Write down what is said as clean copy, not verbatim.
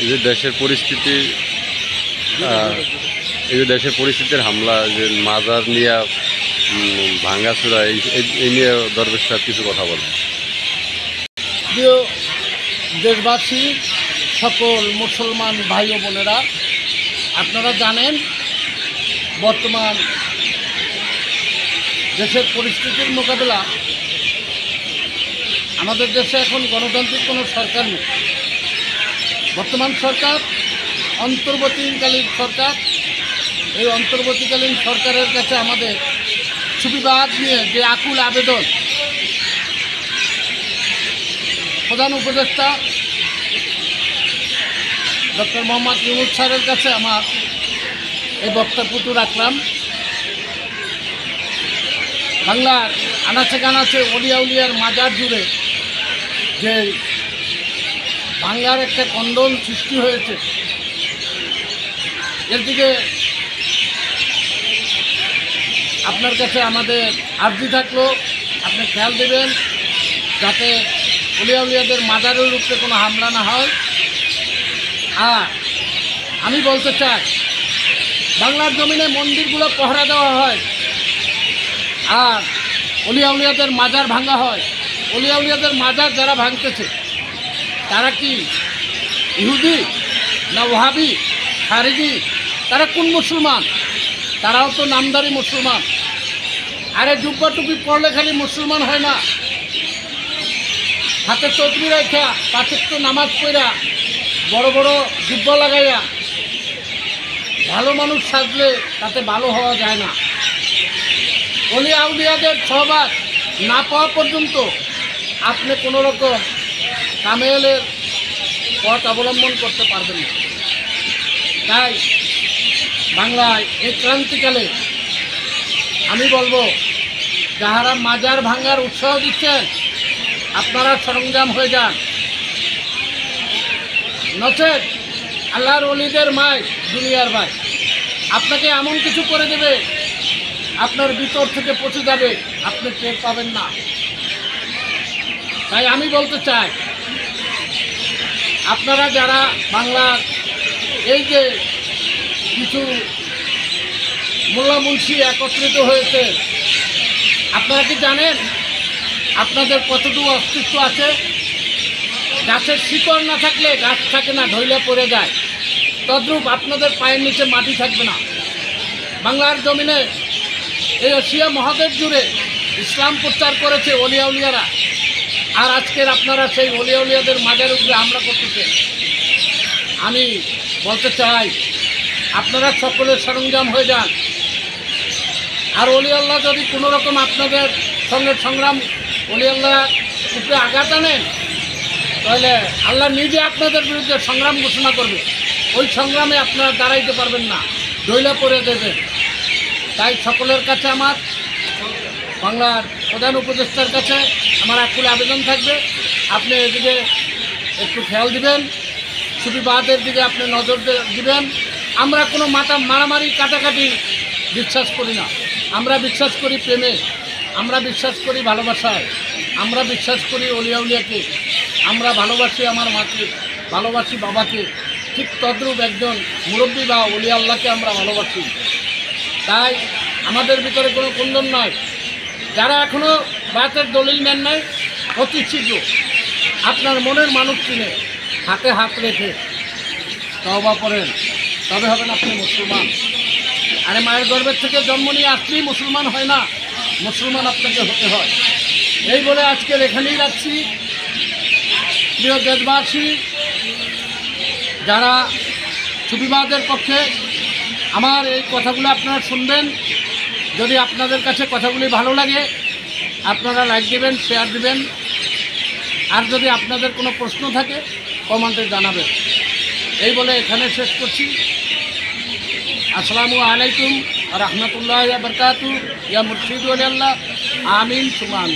এই যে দেশের পরিস্থিতি, এই যে দেশের পরিস্থিতির হামলা, যে মাজার নিয়ে ভাঙ্গাচুরা, এই নিয়ে দরবেশ সাহেব কিছু কথা বলেন। প্রিয় দেশবাসী, সকল মুসলমান ভাই ও বোনেরা, আপনারা জানেন বর্তমান দেশের পরিস্থিতির মোকাবেলা আমাদের দেশে এখন গণতান্ত্রিক কোনো সরকার নেই। বর্তমান সরকার অন্তর্বর্তীকালীন সরকার। এই অন্তর্বর্তীকালীন সরকারের কাছে আমাদের সুবিবাদ নিয়ে যে আকুল আবেদন, প্রধান উপদেষ্টা ডক্টর মোহাম্মদ ইউনূস স্যারের কাছে আমার এই বক্তব্যটুকু রাখলাম। বাংলার আনাচে কানাচে অলিয়া উলিয়ার মাজার জুড়ে যে বাংলার একটা কন্দন সৃষ্টি হয়েছে, এর দিকে আপনার কাছে আমাদের আর্জি থাকলো আপনি খেয়াল দেবেন যাতে অলিয়া উলিয়াদের মাজারের উপরে কোনো হামলা না হয়। আর আমি বলতে চাই, বাংলার জমিনে মন্দিরগুলো পহরা দেওয়া হয় আর অলিয়া উলিয়াদের মাজার ভাঙা হয়। অলিয়া উলিয়াদের মাজার যারা ভাঙতেছে তারা কি ইহুদি না ওহাবি খারিজি? তারা কোন মুসলমান? তারাও তো নামদারি মুসলমান। আরে জুব্বা টুপি পড়লে খালি মুসলমান হয় না, হাতে তসবিহ রাখা, পাঁচের তো নামাজ পড়া, বড় বড় জুব্বা লাগাইয়া ভালো মানুষ সাজলে তাতে ভালো হওয়া যায় না। অলিয়া উলিয়াদের সহবাস না পাওয়া পর্যন্ত আপনি কোনো রকম কামেলের পথ অবলম্বন করতে পারবেন না। তাই বাংলায় এই ক্রান্তিকালে আমি বলবো, যাহারা মাজার ভাঙার উৎসাহ দিচ্ছেন আপনারা সরঞ্জাম হয়ে যান, নচেত আল্লাহর ওলিদের মায় দুনিয়ার ভাই আপনাকে এমন কিছু করে দেবে, আপনার ভিতর থেকে পচে যাবে, আপনি টের পাবেন না। তাই আমি বলতে চাই, আপনারা যারা বাংলার এই যে কিছু মোল্লা মুন্সি একত্রিত হয়েছে, আপনারা কি জানেন আপনাদের কতটুকু অস্তিত্ব আছে? গাছের শিকড় না থাকলে গাছ থাকে না, ঢইলে পড়ে যায়। তদ্রূপ আপনাদের পায়ের নিচে মাটি থাকবে না। বাংলার জমিনে এই এশিয়া মহাদেশ জুড়ে ইসলাম প্রচার করেছে অলিয়া উলিয়ারা, আর আজকের আপনারা সেই অলিয়া উলিয়াদের মাজার উপরে হামলা করতেছেন। আমি বলতে চাই, আপনারা সকলের সরঞ্জাম হয়ে যান। আর অলি আল্লাহ যদি কোনো রকম আপনাদের সঙ্গে সংগ্রাম, অলি আল্লাহ উপরে আঘাত আনেন, তাহলে আল্লাহ নিজে আপনাদের বিরুদ্ধে সংগ্রাম ঘোষণা করবে। ওই সংগ্রামে আপনারা দাঁড়াইতে পারবেন না, দইলা পড়ে দেবেন। তাই সকলের কাছে আমার, বাংলার প্রধান উপদেষ্টার কাছে আমার আকুল আবেদন থাকবে, আপনি এদিকে একটু খেয়াল দিবেন, সুবিবাদের দিকে আপনি নজর দিবেন। আমরা কোনো মারামারি কাটাকাটি বিশ্বাস করি না। আমরা বিশ্বাস করি প্রেমে, আমরা বিশ্বাস করি ভালোবাসায়, আমরা বিশ্বাস করি অলিয়া উলিয়াকে। আমরা ভালোবাসি আমার মাকে, ভালোবাসি বাবাকে, ঠিক তদ্রূপ একজন মুরব্বী বা অলিয়া আল্লাহকে আমরা ভালোবাসি। তাই আমাদের ভিতরে কোনো কুন্দন নয়। যারা এখনও বাতের দলিল নেন নাই, অতি শীঘ্র আপনার মনের মানুষ চিনে হাতে হাত রেখে তওবা করেন, তবে হবেন আপনি মুসলমান। আরে মায়ের গর্ভের থেকে জন্ম নিয়ে আসলেই মুসলমান হয় না, মুসলমান আপনাকে হতে হয়। এই বলে আজকের এখানেই রাখছি। প্রিয় দেশবাসী, যারা সুবিবাদের পক্ষে, আমার এই কথাগুলো আপনারা শুনবেন। যদি আপনাদের কাছে কথাগুলি ভালো লাগে আপনারা লাইক দেবেন, শেয়ার দেবেন। আর যদি আপনাদের কোনো প্রশ্ন থাকে কমেন্টে জানাবেন। এই বলে এখানে শেষ করছি। আসসালামু আলাইকুম ওয়া রাহমাতুল্লাহি ওয়া বারাকাতুহু। ইয়া মুর্শিদ ওয়া আল্লাহ, আমিন সুবহান।